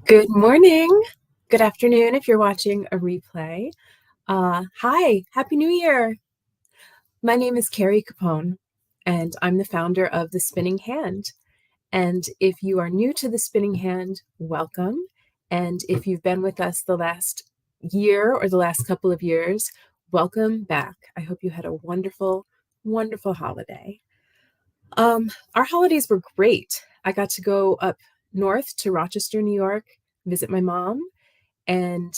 Good morning. Good afternoon if you're watching a replay. Hi, Happy New Year. My name is Kari Capone, and I'm the founder of The Spinning Hand. And if you are new to The Spinning Hand, welcome. And if you've been with us the last year or the last couple of years, welcome back. I hope you had a wonderful, wonderful holiday. Our holidays were great. I got to go up north to Rochester, New York, visit my mom, and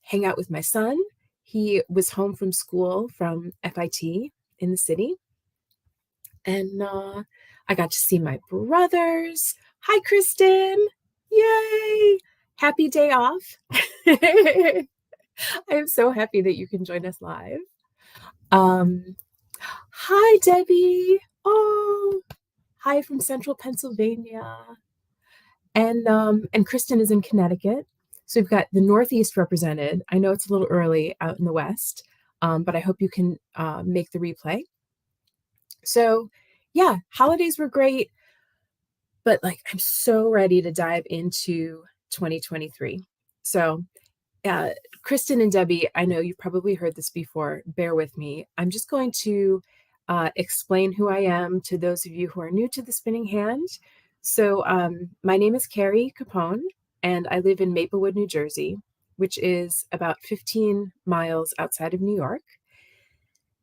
hang out with my son. He was home from school from FIT in the city. And I got to see my brothers. Hi, Kristen. Yay. Happy day off. I am so happy that you can join us live. Hi, Debbie. Oh, hi from Central Pennsylvania. And Kristen is in Connecticut. So we've got the Northeast represented. I know it's a little early out in the West, but I hope you can make the replay. So yeah, holidays were great, but I'm so ready to dive into 2023. So Kristen and Debbie, I know you've probably heard this before. Bear with me. I'm just going to explain who I am to those of you who are new to the Spinning Hand. So my name is Kari Capone, and I live in Maplewood, New Jersey, which is about 15 miles outside of New York.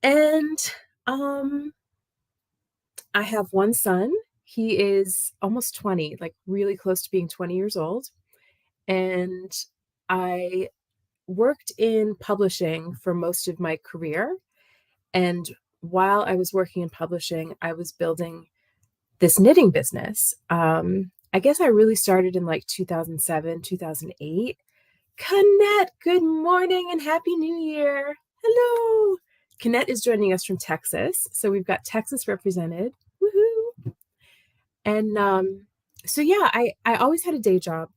And I have one son. He is almost 20, really close to being 20 years old. And I worked in publishing for most of my career. And while I was working in publishing, I was building this knitting business. I guess I really started in 2007, 2008. Canette, good morning and Happy New Year. Hello. Canette is joining us from Texas. So we've got Texas represented. Woohoo. And so yeah, I always had a day job.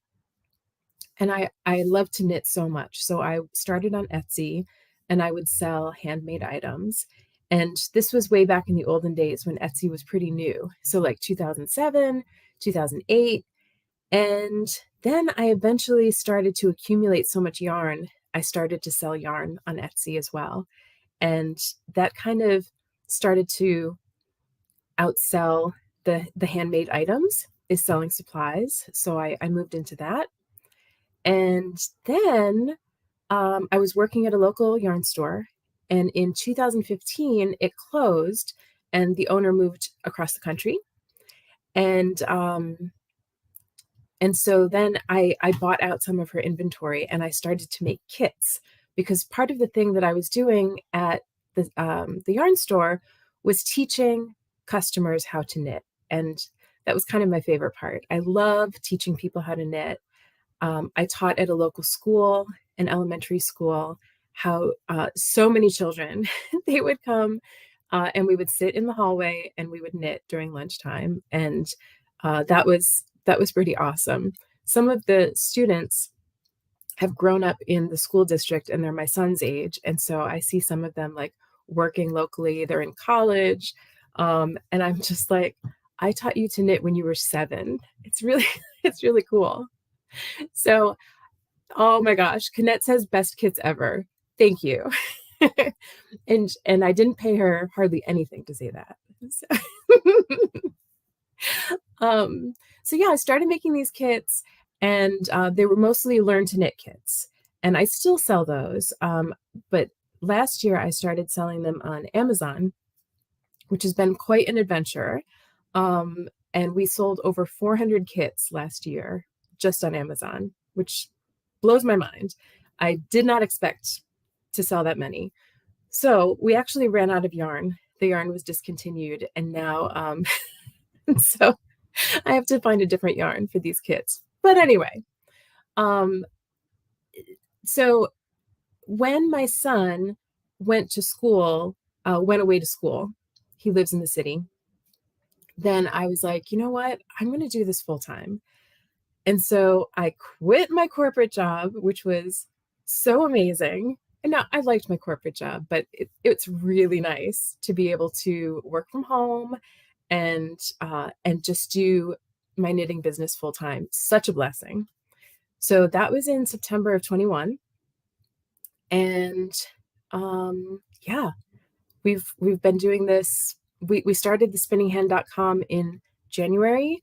And I love to knit so much. So I started on Etsy and I would sell handmade items. And this was way back in the olden days when Etsy was pretty new. So 2007, 2008. And then I eventually started to accumulate so much yarn. I started to sell yarn on Etsy as well. And that kind of started to outsell the handmade items, is selling supplies. So I moved into that. And then I was working at a local yarn store, and in 2015 it closed, and the owner moved across the country. And so then I bought out some of her inventory, and I started to make kits, because part of the thing that I was doing at the yarn store was teaching customers how to knit, and that was kind of my favorite part. I love teaching people how to knit. I taught at a local school, an elementary school, how so many children, they would come and we would sit in the hallway and we would knit during lunchtime. And that was pretty awesome. Some of the students have grown up in the school district and they're my son's age. And so I see some of them working locally, they're in college. And I'm just I taught you to knit when you were 7. It's really, it's really cool. So, oh my gosh, Canette says best kits ever. Thank you. and I didn't pay her hardly anything to say that. So yeah, I started making these kits, and they were mostly learn to knit kits, and I still sell those. But last year I started selling them on Amazon, which has been quite an adventure. And we sold over 400 kits last year just on Amazon, which blows my mind. I did not expect to sell that many. So we actually ran out of yarn. The yarn was discontinued, and now so I have to find a different yarn for these kits. But anyway, so when my son went away to school, he lives in the city, then I was like, you know what? I'm going to do this full time. And so I quit my corporate job, which was so amazing. And now I liked my corporate job, but it's really nice to be able to work from home and just do my knitting business full time. Such a blessing. So that was in September of 21. And yeah, we've been doing this. We started the spinninghand.com in January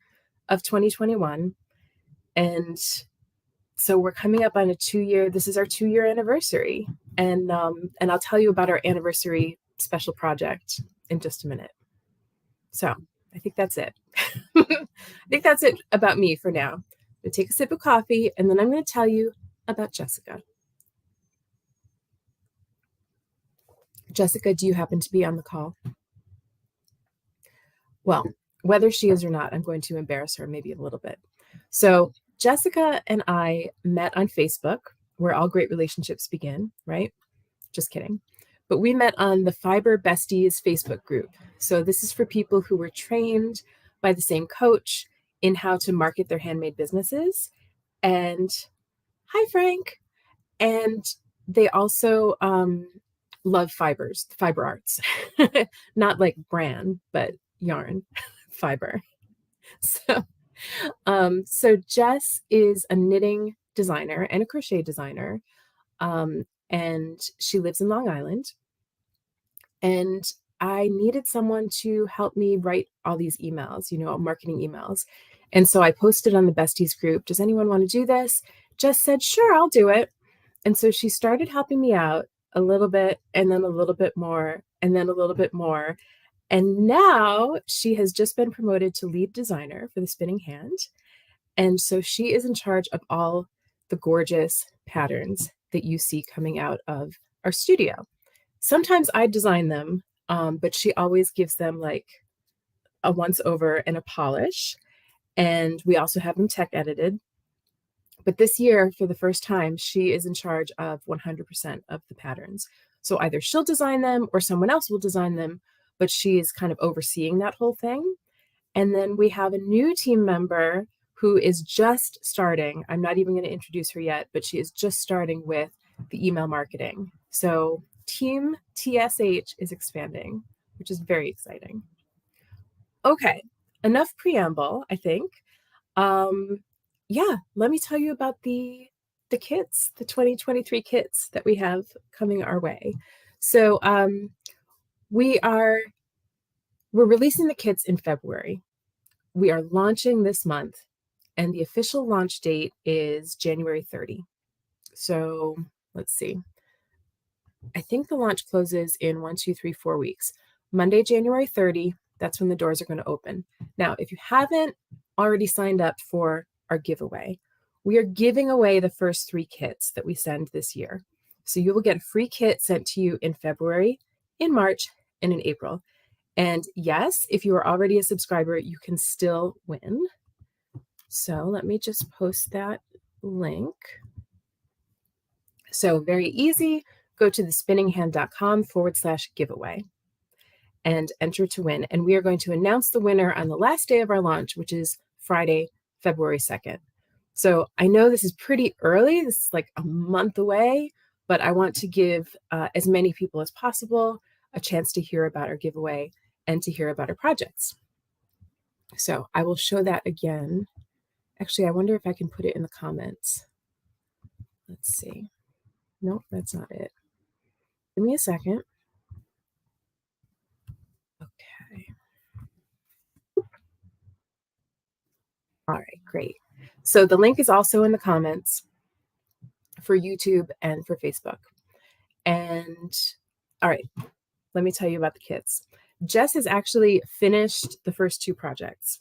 of 2021. And so we're coming up on this is our 2-year anniversary. And I'll tell you about our anniversary special project in just a minute. So I think that's it. I think that's it about me for now. I'm going to take a sip of coffee, and then I'm going to tell you about Jessica. Jessica, do you happen to be on the call? Well, whether she is or not, I'm going to embarrass her maybe a little bit. So Jessica and I met on Facebook, where all great relationships begin, right? Just kidding. But we met on the Fiber Besties Facebook group. So this is for people who were trained by the same coach in how to market their handmade businesses. And hi, Frank. And they also love fiber arts, not like brand, but yarn fiber. So Jess is a knitting designer and a crochet designer. And she lives in Long Island. And I needed someone to help me write all these emails, marketing emails. And so I posted on the Besties group, does anyone want to do this? Jess said, sure, I'll do it. And so she started helping me out a little bit, and then a little bit more, and then a little bit more. And now she has just been promoted to lead designer for the Spinning Hand. And so she is in charge of all the gorgeous patterns that you see coming out of our studio. Sometimes I design them, but she always gives them like a once over and a polish. And we also have them tech edited. But this year, for the first time, she is in charge of 100% of the patterns. So either she'll design them or someone else will design them, but she is kind of overseeing that whole thing. And then we have a new team member who is just starting. I'm not even going to introduce her yet, but she is just starting with the email marketing. So Team TSH is expanding, which is very exciting. Okay, enough preamble, I think. Yeah, let me tell you about the kits, the 2023 kits that we have coming our way. So we're releasing the kits in February. We are launching this month, and the official launch date is January 30. So let's see. I think the launch closes in 4 weeks. Monday, January 30, that's when the doors are going to open. Now, if you haven't already signed up for our giveaway, we are giving away the first 3 kits that we send this year. So you will get a free kit sent to you in February, in March, and in April. And yes, if you are already a subscriber, you can still win. So let me just post that link. So very easy. Go to thespinninghand.com/giveaway and enter to win. And we are going to announce the winner on the last day of our launch, which is Friday, February 2nd. So I know this is pretty early. This is like a month away, but I want to give as many people as possible a chance to hear about our giveaway and to hear about our projects. So I will show that again. Actually, I wonder if I can put it in the comments. Let's see. Nope, that's not it. Give me a second. Okay. All right, great. So the link is also in the comments for YouTube and for Facebook. And all right, let me tell you about the kits. Jess has actually finished the first 2 projects.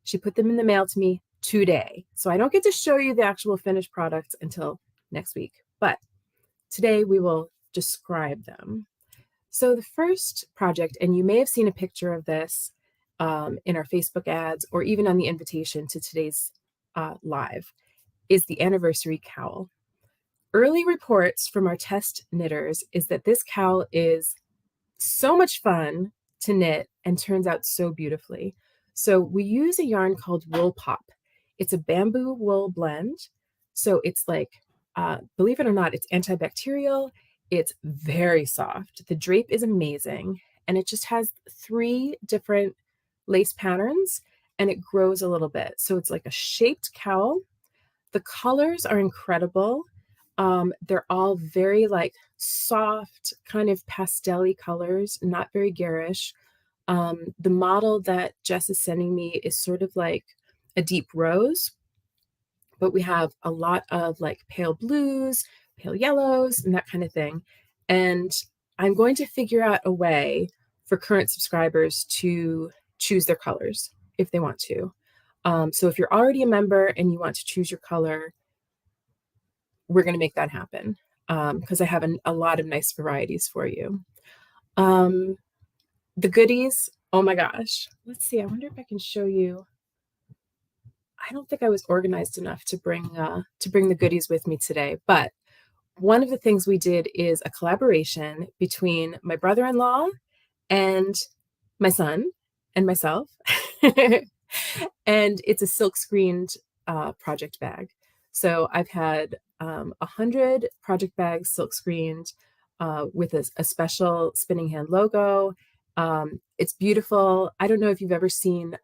She put them in the mail to me today. So I don't get to show you the actual finished products until next week, but today we will describe them. So the first project, and you may have seen a picture of this in our Facebook ads or even on the invitation to today's live, is the Anniversary Cowl. Early reports from our test knitters is that this cowl is so much fun to knit and turns out so beautifully. So we use a yarn called Wool Pop. It's a bamboo wool blend. So it's like, believe it or not, it's antibacterial. It's very soft. The drape is amazing. And it just has 3 different lace patterns and it grows a little bit. So it's like a shaped cowl The colors are incredible. They're all very like soft, kind of pastel-y colors, not very garish. The model that Jess is sending me is sort of like a deep rose, but we have a lot of like pale blues, pale yellows, and that kind of thing. And I'm going to figure out a way for current subscribers to choose their colors if they want to. So if you're already a member and you want to choose your color, we're going to make that happen because I have a lot of nice varieties for you. The goodies, oh my gosh. Let's see. I wonder if I can show you. I don't think I was organized enough to bring the goodies with me today, but one of the things we did is a collaboration between my brother-in-law and my son and myself. And it's a silk screened project bag. So I've had 100 project bags silk screened with a special spinning hand logo. It's beautiful. I don't know if you've ever seen,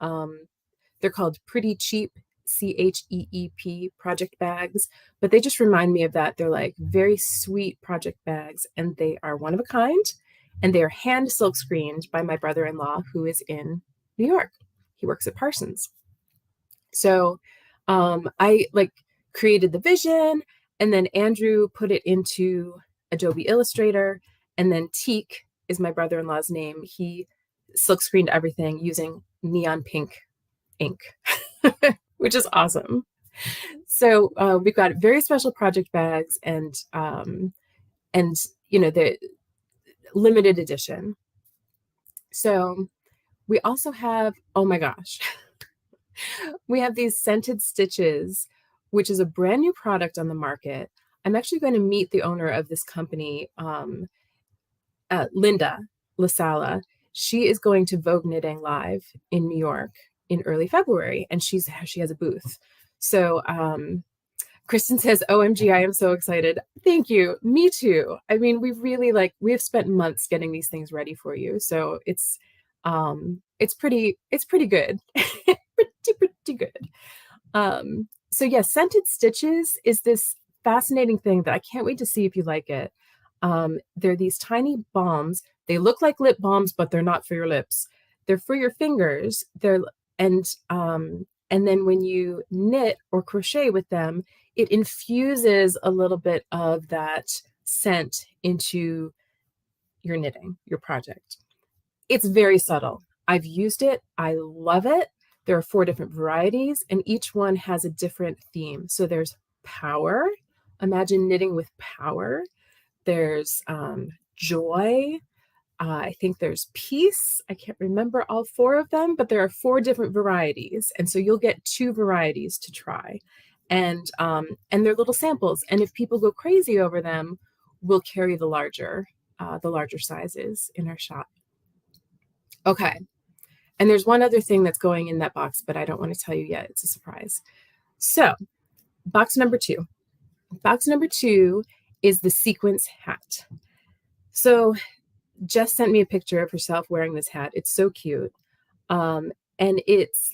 they're called Pretty Cheap, CHEEP project bags, but they just remind me of that. They're like very sweet project bags, and they are one of a kind, and they are hand silk screened by my brother-in-law who is in New York. He works at Parsons. So I like created the vision, and then Andrew put it into Adobe Illustrator, and then Teak is my brother-in-law's name. He silk screened everything using neon pink ink, which is awesome. So we've got very special project bags and you know, the limited edition. So we also have, oh my gosh, we have these scented stitches, which is a brand new product on the market. I'm actually going to meet the owner of this company, Linda LaSala. She is going to Vogue Knitting Live in New York in early February, and she has a booth. So Kristen says, OMG, I am so excited. Thank you. Me too. I mean, we have spent months getting these things ready for you. So it's pretty good. pretty good. So yeah, scented stitches is this fascinating thing that I can't wait to see if you like it. They're these tiny balms. They look like lip balms, but they're not for your lips. They're for your fingers. And then when you knit or crochet with them, it infuses a little bit of that scent into your knitting, your project. It's very subtle. I've used it. I love it. There are 4 different varieties, and each one has a different theme. So there's power. Imagine knitting with power. There's joy. I think there's peace. I can't remember all 4 of them, but there are 4 different varieties. And so you'll get 2 varieties to try. And they're little samples. And if people go crazy over them, we'll carry the larger sizes in our shop. Okay. And there's one other thing that's going in that box, but I don't want to tell you yet. It's a surprise. So box number 2. Box number 2 is the sequence hat. So Jess sent me a picture of herself wearing this hat. It's so cute. And it's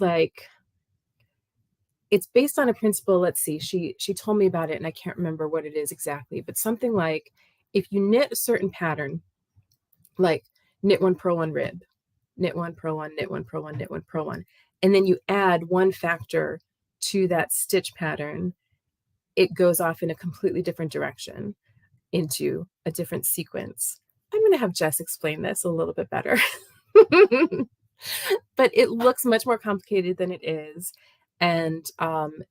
based on a principle. Let's see. She told me about it, and I can't remember what it is exactly, but something like if you knit a certain pattern, like knit 1, purl 1, rib, knit 1, purl 1, knit 1, purl 1, knit 1, purl 1, and then you add 1 factor to that stitch pattern, it goes off in a completely different direction into a different sequence. I'm going to have Jess explain this a little bit better. But it looks much more complicated than it is. And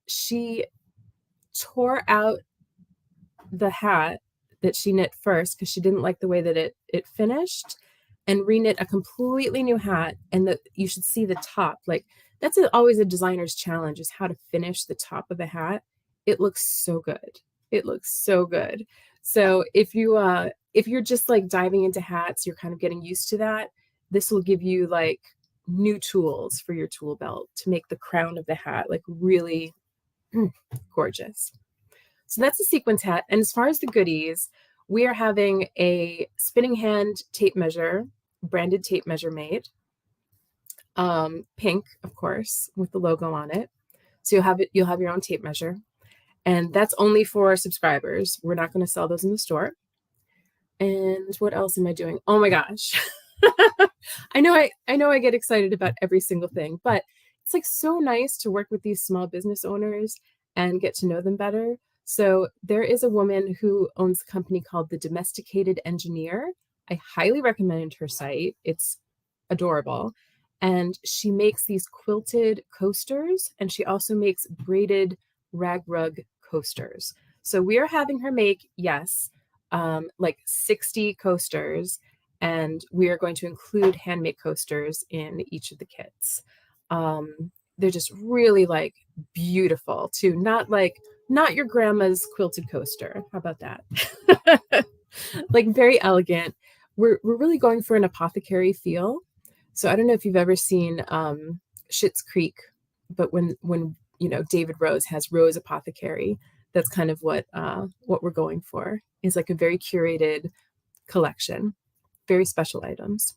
she tore out the hat that she knit first because she didn't like the way that it finished, and reknit a completely new hat. And you should see the top. Like that's always a designer's challenge, is how to finish the top of the hat. It looks so good. It looks so good. So if you're just like diving into hats, you're kind of getting used to that. This will give you like new tools for your tool belt to make the crown of the hat like really gorgeous. So that's a sequence hat. And as far as the goodies, we are having a spinning hand tape measure, branded tape measure made. Pink, of course, with the logo on it. So you'll have your own tape measure. And that's only for subscribers. We're not going to sell those in the store. And what else am I doing? Oh my gosh. I know I get excited about every single thing, but it's like so nice to work with these small business owners and get to know them better. So there is a woman who owns a company called The Domesticated Engineer. I highly recommend her site. It's adorable. And she makes these quilted coasters, and she also makes braided rag rug coasters. So we are having her make, yes, like 60 coasters, and we are going to include handmade coasters in each of the kits. They're just really like beautiful too, not your grandma's quilted coaster. How about that? Like very elegant. We're really going for an apothecary feel. So I don't know if you've ever seen Schitt's Creek, but when David Rose has Rose Apothecary, that's kind of what we're going for. Is like a very curated collection, very special items.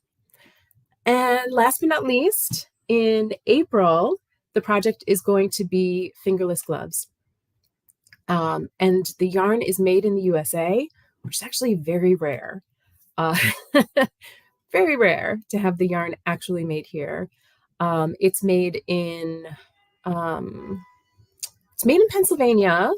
And last but not least, in April, the project is going to be fingerless gloves. And the yarn is made in the USA, which is actually very rare. Very rare to have the yarn actually made here. It's made in Pennsylvania.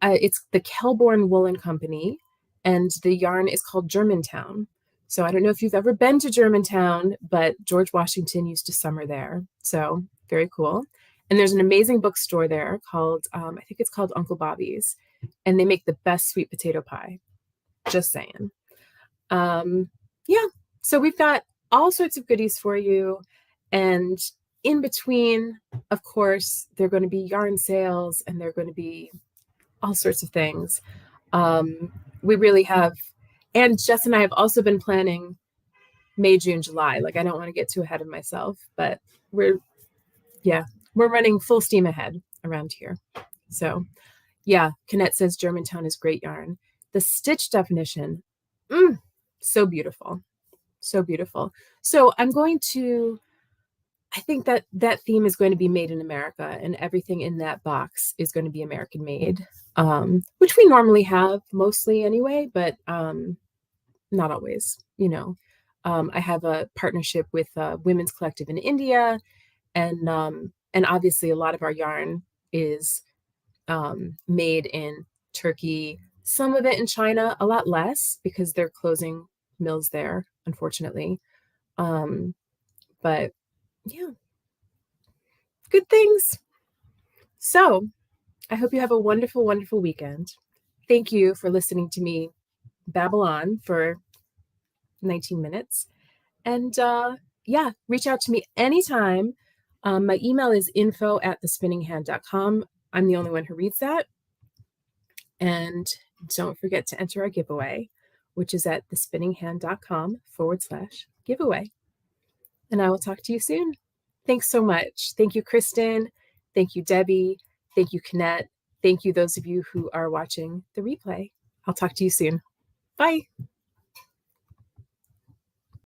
It's the Kelborn Woolen Company, and the yarn is called Germantown. So I don't know if you've ever been to Germantown, but George Washington used to summer there. So very cool. And there's an amazing bookstore there called, I think it's called Uncle Bobby's, and they make the best sweet potato pie. Just saying. Yeah, so we've got all sorts of goodies for you. And in between, of course, there are going to be yarn sales, and there are going to be all sorts of things. We really have, and Jess and I have also been planning May, June, July. Like, I don't want to get too ahead of myself, but we're running full steam ahead around here. So yeah, Canette says Germantown is great yarn. The stitch definition, so beautiful. So beautiful. So I think that theme is going to be made in America, and everything in that box is going to be American made, which we normally have mostly anyway, but not always, I have a partnership with a women's collective in India, and obviously a lot of our yarn is made in Turkey, some of it in China, a lot less because they're closing mills there, unfortunately. But yeah, good things. So I hope you have a wonderful, wonderful weekend. Thank you for listening to me babble on for 19 minutes. And reach out to me anytime. My email is info@thespinninghand.com. I'm the only one who reads that. And don't forget to enter our giveaway, which is at thespinninghand.com/giveaway. And I will talk to you soon. Thanks so much. Thank you, Kristen. Thank you, Debbie. Thank you, Canette. Thank you, those of you who are watching the replay. I'll talk to you soon. Bye.